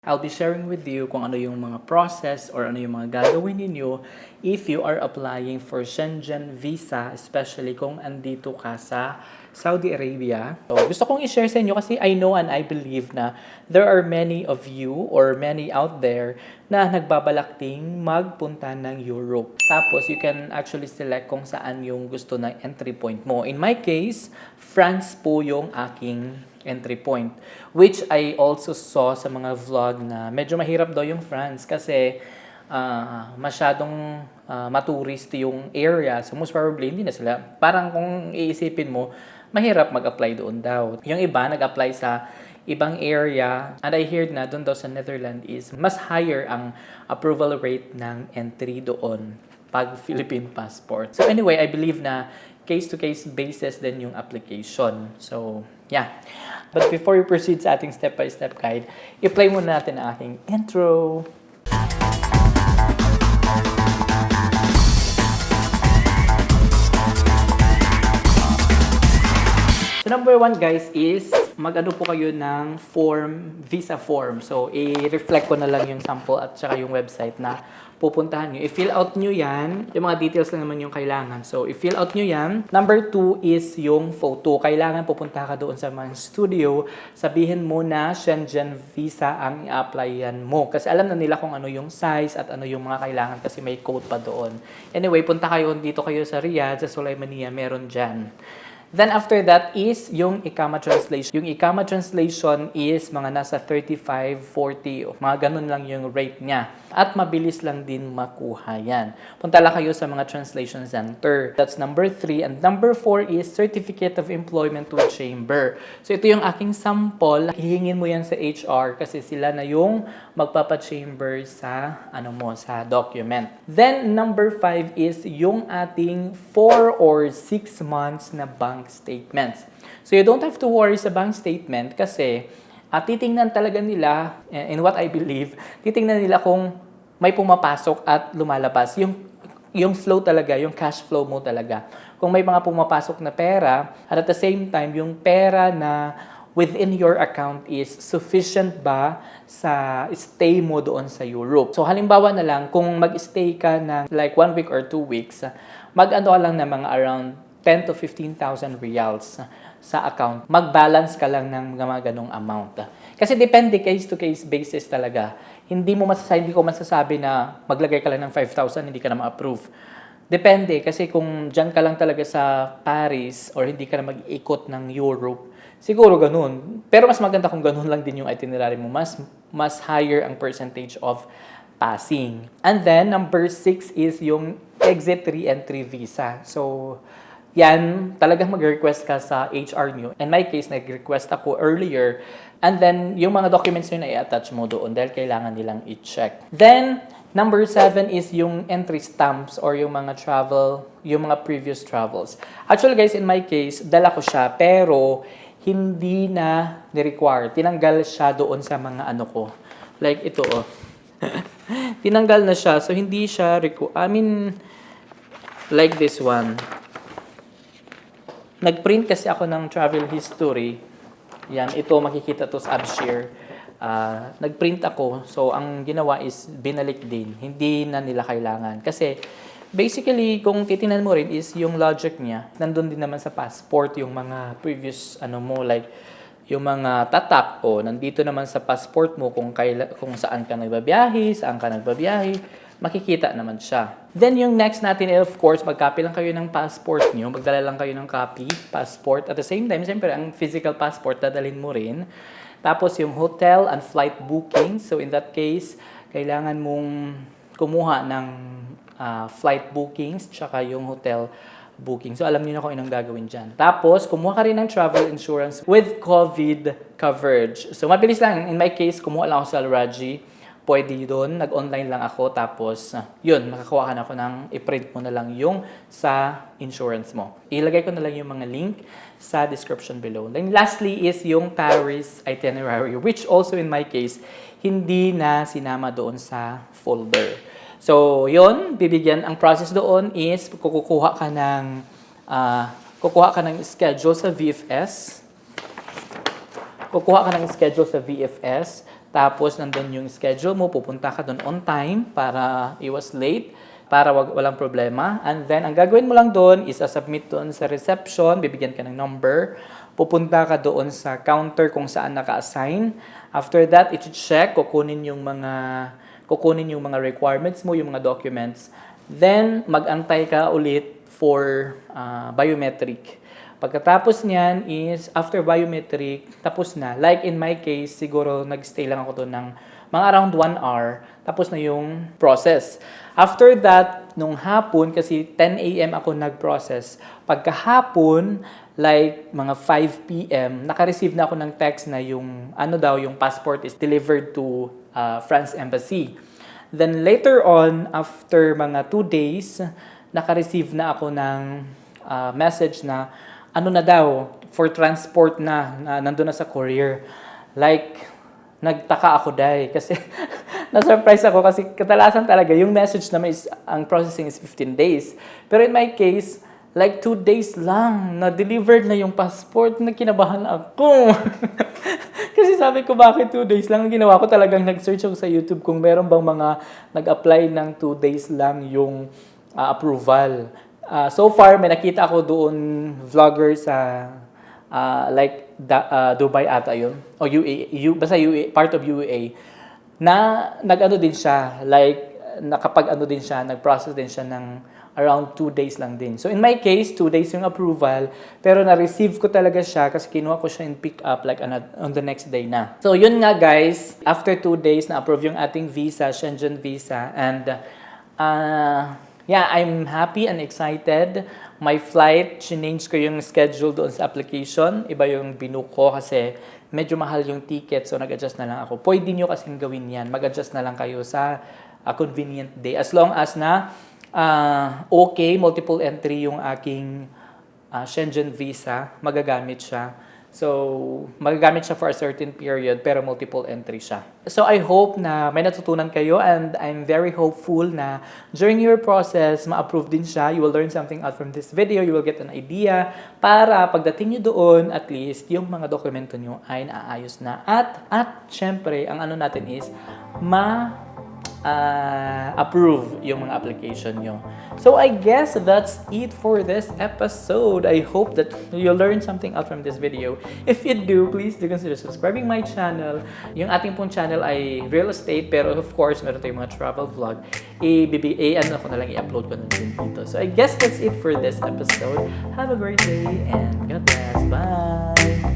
I'll be sharing with you kung ano yung mga process or ano yung mga gagawin ninyo if you are applying for Schengen visa, especially kung andito ka sa Saudi Arabia. So, gusto kong i-share sa inyo kasi I know and I believe na there are many of you or many out there na nagbabalak ding magpunta ng Europe. Tapos, you can actually select kung saan yung gusto ng entry point mo. In my case, France po yung aking entry point. Which I also saw sa mga vlog na medyo mahirap daw yung France kasi masyadong maturist yung area. So most probably hindi na sila. Parang kung iisipin mo, mahirap mag-apply doon daw. Yung iba nag-apply sa ibang area. And I heard na doon daw sa Netherlands is mas higher ang approval rate ng entry doon pag Philippine passport. So anyway, I believe na case-to-case basis din yung application. So, yeah. But before we proceed sa ating step-by-step guide, i-play muna natin ang aking intro. So number one guys is mag-ano po kayo ng visa form. So i-reflect ko na lang yung sample at saka yung website na pupuntahan nyo. I-fill out nyo yan. Yung mga details lang naman yung kailangan. So i-fill out nyo yan. Number 2 is yung photo. Kailangan pupunta ka doon sa mga studio. Sabihin mo na Schengen visa ang i-applyan mo. Kasi alam na nila kung ano yung size at ano yung mga kailangan kasi may code pa doon. Anyway, punta kayo dito kayo sa Riyadh, sa Sulaimania, meron dyan. Then after that is yung Ikama translation. Yung Ikama translation is mga nasa 35, 40, mga ganun lang yung rate niya. At mabilis lang din makuha yan. Punta lang kayo sa mga translation center. That's number 3. And number 4 is Certificate of Employment with Chamber. So ito yung aking sample. Hihingin mo yan sa HR kasi sila na yung magpapa-chamber sa sa document. Then number 5 is yung ating 4 or 6 months na bank statements. So you don't have to worry sa bank statement kasi titingnan talaga nila, in what I believe, titingnan nila kung may pumapasok at lumalabas. Yung flow talaga, yung cash flow mo talaga. Kung may mga pumapasok na pera, at the same time, yung pera na within your account is sufficient ba sa stay mo doon sa Europe. So halimbawa na lang, kung mag-stay ka ng like 1 week or 2 weeks, mag-ano ka lang ng mga around 10 to 15,000 reals sa account. Mag-balance ka lang ng mga ganong amount. Kasi depende case-to-case basis talaga. Hindi ko masasabi na maglagay ka lang ng 5,000, hindi ka na ma-approve. Depende, kasi kung dyan ka lang talaga sa Paris or hindi ka na mag-ikot ng Europe, siguro ganun. Pero mas maganda kung ganun lang din yung itinerary mo. Mas higher ang percentage of passing. And then, number 6 is yung exit re-entry visa. So, yan, talagang mag-request ka sa HR nyo. In my case, nag-request ako earlier. And then, yung mga documents nyo na i-attach mo doon dahil kailangan nilang i-check. Then, number 7 is yung entry stamps or yung mga yung mga previous travels. Actually guys, in my case, dala ko siya pero hindi na ni-require. Tinanggal siya doon sa mga ko. Like ito Tinanggal na siya. So, hindi siya like this one. Nag-print kasi ako ng travel history. Yan, ito makikita to sa AppShare. Nag-print ako. So, ang ginawa is binalik din. Hindi na nila kailangan. Kasi, basically, kung titingnan mo rin is yung logic niya. Nandun din naman sa passport yung mga previous, like, yung mga tatak. Nandito naman sa passport mo kung saan ka nagbabiyahe, makikita naman siya. Then yung next natin, of course, mag-copy lang kayo ng passport nyo. Magdala lang kayo ng copy, passport. At the same time, siyempre, ang physical passport, dadalhin mo rin. Tapos yung hotel and flight booking. So in that case, kailangan mong kumuha ng flight bookings tsaka yung hotel booking. So alam niyo na kung anong gagawin dyan. Tapos, kumuha ka rin ng travel insurance with COVID coverage. So mabilis lang. In my case, kumuha lang ako sa Al-Rajhi. Pwede doon, nag-online lang ako, tapos yun, makakuha ka na ako ng i-print mo na lang yung sa insurance mo. Ilagay ko na lang yung mga link sa description below. Then lastly is yung Paris itinerary, which also in my case, hindi na sinama doon sa folder. So yun, ang process doon is kukuha ka ng schedule sa VFS. Tapos, nandun yung schedule mo, pupunta ka doon on time para iwas late, para walang problema. And then, ang gagawin mo lang doon is submit doon sa reception, bibigyan ka ng number, pupunta ka doon sa counter kung saan naka-assign. After that, i-check, kukunin yung mga requirements mo, yung mga documents. Then, mag-antay ka ulit for biometric. Pagkatapos niyan is, after biometric, tapos na. Like in my case, siguro nag-stay lang ako doon ng mga around 1 hour, tapos na yung process. After that, nung hapon, kasi 10 a.m. ako nag-process, pagkahapon, like mga 5 p.m., naka-receive na ako ng text na yung, yung passport is delivered to France Embassy. Then later on, after mga 2 days, naka-receive na ako ng message na, for transport na nandun na sa courier. Like, nagtaka ako dahil kasi na-surprise ako kasi kadalasan talaga yung message naman is, ang processing is 15 days. Pero in my case, like 2 days lang, na-delivered na yung passport, na kinabahan ako. Kasi sabi ko, bakit 2 days lang? Ang ginawa ko talagang nag-search ako sa YouTube kung meron bang mga nag-apply ng 2 days lang yung approval. So far, may nakita ako doon vlogger sa Dubai ata yun. O UAE, basta UAE, part of UAE, na nag-ano din siya, like nakapag-ano din siya, nag-process din siya ng around 2 days lang din. So in my case, 2 days yung approval, pero na-receive ko talaga siya kasi kinuha ko siya in pick up like on the next day na. So yun nga guys, after 2 days na-approve yung ating visa, Schengen visa, and I'm happy and excited. My flight, change ko yung schedule doon sa application. Iba yung binook ko kasi medyo mahal yung ticket, so nag-adjust na lang ako. Pwede nyo kasing gawin yan. Mag-adjust na lang kayo sa convenient day. As long as na okay, multiple entry yung aking Schengen visa, magagamit siya. So, magagamit siya for a certain period, pero multiple entry siya. So, I hope na may natutunan kayo and I'm very hopeful na during your process, ma-approve din siya. You will learn something out from this video. You will get an idea para pagdating nyo doon, at least, yung mga dokumento nyo ay naayos na. At syempre, ang ano natin is, approve yung mga application nyo. So I guess that's it for this episode. I hope that you'll learn something out from this video. If you do, please do consider subscribing my channel. Yung ating pong channel ay real estate, pero of course, meron tayong mga travel vlog. I-upload ko na din dito. So I guess that's it for this episode. Have a great day and God bless. Bye!